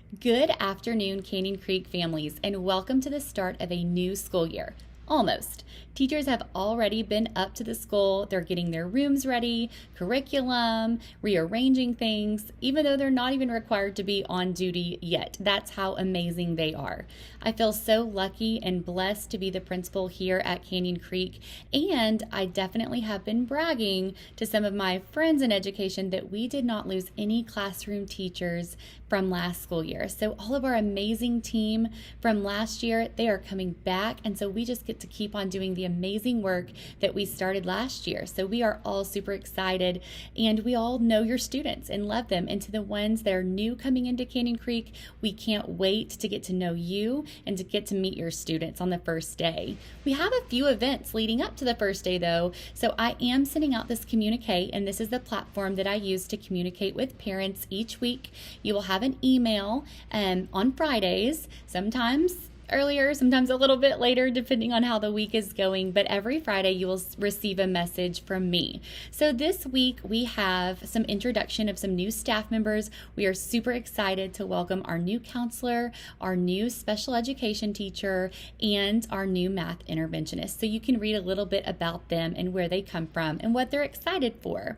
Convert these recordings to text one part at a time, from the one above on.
Good afternoon, Canyon Creek families, and welcome to the start of a new school year. Almost. Teachers have already been up to the school. They're getting their rooms ready, curriculum, rearranging things, even though they're not even required to be on duty yet. That's how amazing they are. I feel so lucky and blessed to be the principal here at Canyon Creek, and I definitely have been bragging to some of my friends in education that we did not lose any classroom teachers from last school year. So all of our amazing team from last year, they are coming back, and so we just get to keep on doing the amazing work that we started last year. So we are all super excited, and we all know your students and love them. And to the ones that are new coming into Canyon Creek, we can't wait to get to know you and to get to meet your students on the first day. We have a few events leading up to the first day though, so I am sending out this communique, and this is the platform that I use to communicate with parents each week. You will have an email on Fridays, sometimes earlier, sometimes a little bit later, depending on how the week is going. But every Friday, you will receive a message from me. So this week, we have some introduction of some new staff members. We are super excited to welcome our new counselor, our new special education teacher, and our new math interventionist. So you can read a little bit about them and where they come from and what they're excited for.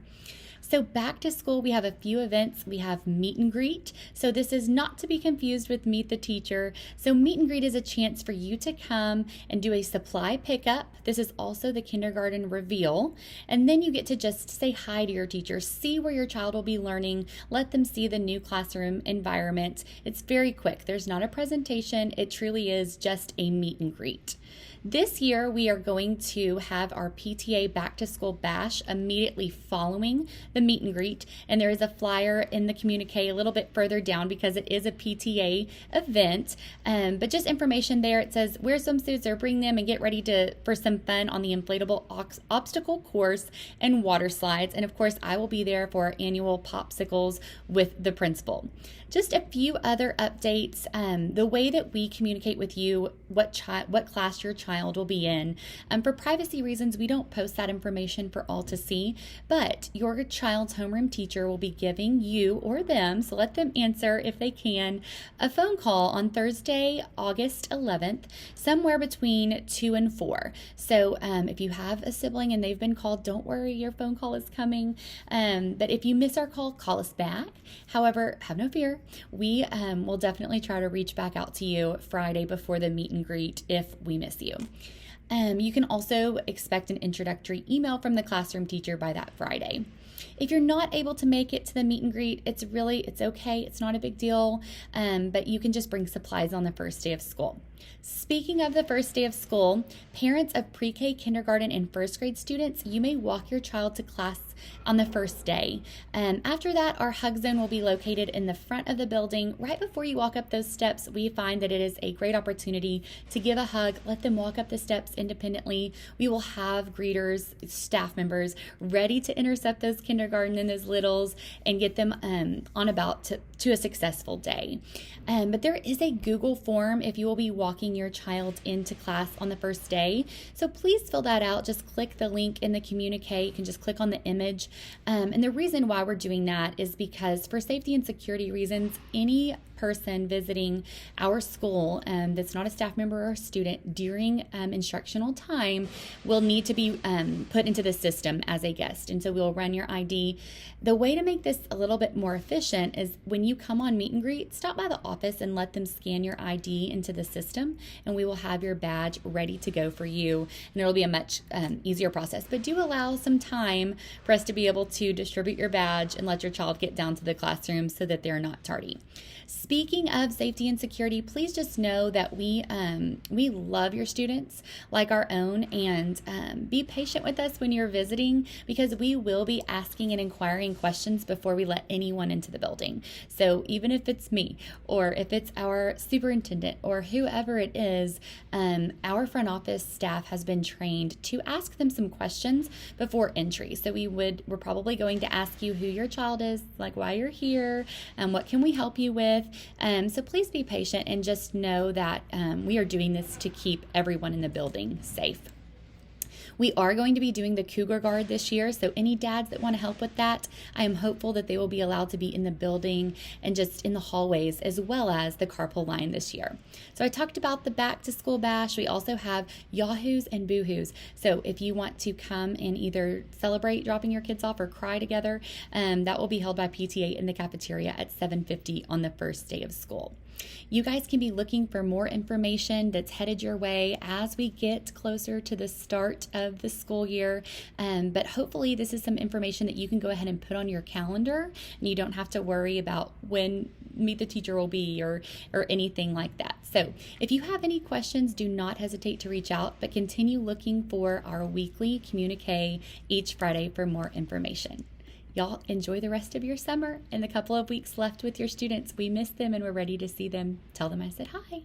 So back to school, we have a few events. We have meet and greet. So this is not to be confused with meet the teacher. So meet and greet is a chance for you to come and do a supply pickup. This is also the kindergarten reveal. And then you get to just say hi to your teacher, see where your child will be learning, let them see the new classroom environment. It's very quick. There's not a presentation. It truly is just a meet and greet. This year, we are going to have our PTA Back to School Bash immediately following the meet and greet, and there is a flyer in the communique a little bit further down because it is a PTA event, but just information there. It says wear swimsuits or bring them and get ready for some fun on the inflatable obstacle course and water slides, and of course, I will be there for our annual popsicles with the principal. Just a few other updates. The way that we communicate with you, what class your child will be in. For privacy reasons, we don't post that information for all to see, but your child's homeroom teacher will be giving you or them, so let them answer if they can, a phone call on Thursday, August 11th, somewhere between 2 and 4. So if you have a sibling and they've been called, don't worry, your phone call is coming. But if you miss our call, call us back. However, have no fear. We will definitely try to reach back out to you Friday before the meet and greet if we miss you. You can also expect an introductory email from the classroom teacher by that Friday. If you're not able to make it to the meet and greet, it's okay. It's not a big deal, but you can just bring supplies on the first day of school. Speaking of the first day of school, parents of pre-K, kindergarten, and first grade students, you may walk your child to class on the first day. After that, our hug zone will be located in the front of the building. Right before you walk up those steps, we find that it is a great opportunity to give a hug, let them walk up the steps independently. We will have greeters, staff members ready to intercept those kindergarten and those littles and get them on about to a successful day. But there is a Google form if you will be walking your child into class on the first day. So please fill that out. Just click the link in the communique. You can just click on the image. And the reason why we're doing that is because for safety and security reasons, any person visiting our school that's not a staff member or a student during instructional time will need to be put into the system as a guest. And so we'll run your ID. The way to make this a little bit more efficient is when you come on meet and greet, stop by the office and let them scan your ID into the system, and we will have your badge ready to go for you. And it'll be a much easier process. But do allow some time for us to be able to distribute your badge and let your child get down to the classroom so that they're not tardy. Speaking of safety and security, please just know that we love your students like our own, and be patient with us when you're visiting because we will be asking and inquiring questions before we let anyone into the building. So even if it's me or if it's our superintendent or whoever it is, our front office staff has been trained to ask them some questions before entry. So we're probably going to ask you who your child is, like why you're here, and what can we help you with. So please be patient and just know that we are doing this to keep everyone in the building safe. We are going to be doing the Cougar Guard this year, so any dads that want to help with that, I am hopeful that they will be allowed to be in the building and just in the hallways, as well as the carpool line this year. So I talked about the back to school bash. We also have Yahoos and Boohoos. So if you want to come and either celebrate dropping your kids off or cry together, that will be held by PTA in the cafeteria at 7:50 on the first day of school. You guys can be looking for more information that's headed your way as we get closer to the start of the school year. But hopefully this is some information that you can go ahead and put on your calendar, and you don't have to worry about when Meet the Teacher will be or anything like that. So if you have any questions, do not hesitate to reach out, but continue looking for our weekly communique each Friday for more information. Y'all enjoy the rest of your summer and the couple of weeks left with your students. We miss them and we're ready to see them. Tell them I said hi.